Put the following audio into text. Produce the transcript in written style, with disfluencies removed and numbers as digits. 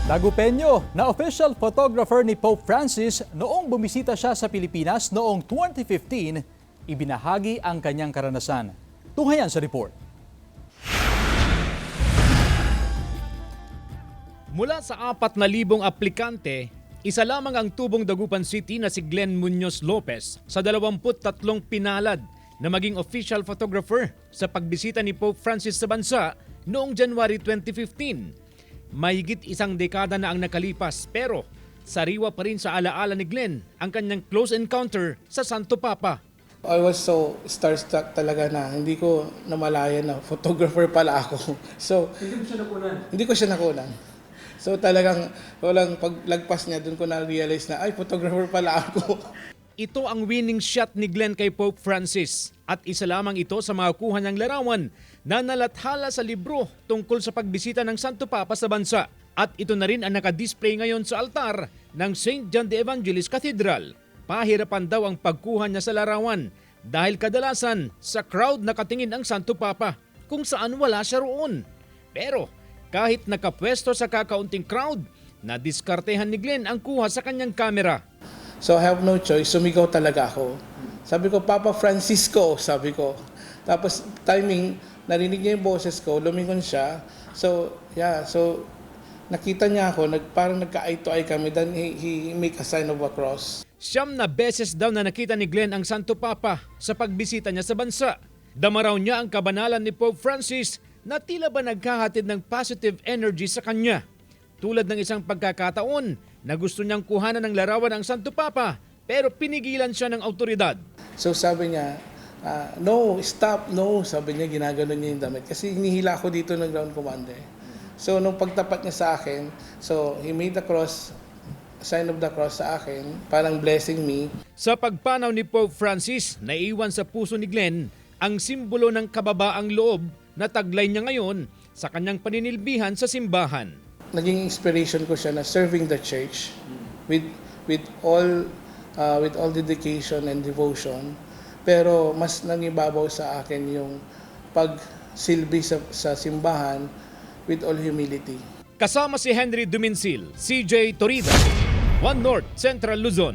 Dagupeño na official photographer ni Pope Francis noong bumisita siya sa Pilipinas noong 2015, ibinahagi ang kanyang karanasan. Tunghayan sa report. Mula sa 4,000 aplikante, isa lamang ang tubong Dagupan City na si Glenn Muñoz Lopez sa 23 pinalad na maging official photographer sa pagbisita ni Pope Francis sa bansa noong January 2015. Mahigit isang dekada na ang nakalipas pero sariwa pa rin sa alaala ni Glenn ang kanyang close encounter sa Santo Papa. I was so starstruck talaga na hindi ko namalayan na photographer pala ako. So, hindi ko siya nakunan. So talagang walang paglagpas niya doon ko na-realize na ay photographer pala ako. Ito ang winning shot ni Glenn kay Pope Francis at isa lamang ito sa mga kuha niyang larawan na nalathala sa libro tungkol sa pagbisita ng Santo Papa sa bansa. At ito na rin ang nakadisplay ngayon sa altar ng St. John the Evangelist Cathedral. Pahirapan daw ang pagkuha niya sa larawan dahil kadalasan sa crowd nakatingin ang Santo Papa kung saan wala siya roon. Pero kahit nakapwesto sa kakaunting crowd, nadiskartehan ni Glenn ang kuha sa kanyang kamera. So I have no choice, sumigaw talaga ako. Sabi ko, Papa Francisco, sabi ko. Tapos timing, narinig niya yung boses ko, lumingon siya. So nakita niya ako, parang nagka-eye to eye kami, then he make a sign of a cross. 9 na beses daw na nakita ni Glenn ang Santo Papa sa pagbisita niya sa bansa. Dama raw niya ang kabanalan ni Pope Francis na tila ba naghahatid ng positive energy sa kanya. Tulad ng isang pagkakataon na gusto niyang kuhanan ng larawan ang Santo Papa pero pinigilan siya ng autoridad. So sabi niya, no, stop, no. Sabi niya, ginagano niya yung damit. Kasi hinihila ako dito ng ground commander. So nung pagtapat niya sa akin, so he made the cross, sign of the cross sa akin, parang blessing me. Sa pagpanaw ni Pope Francis, naiwan sa puso ni Glenn ang simbolo ng kababaang loob na taglay niya ngayon sa kanyang paninilbihan sa simbahan. Naging inspiration ko siya na serving the church with all dedication and devotion. Pero mas nangibabaw sa akin yung pagsilbi sa simbahan with all humility. Kasama si Henry Duminsil, CJ Torida, One North Central Luzon.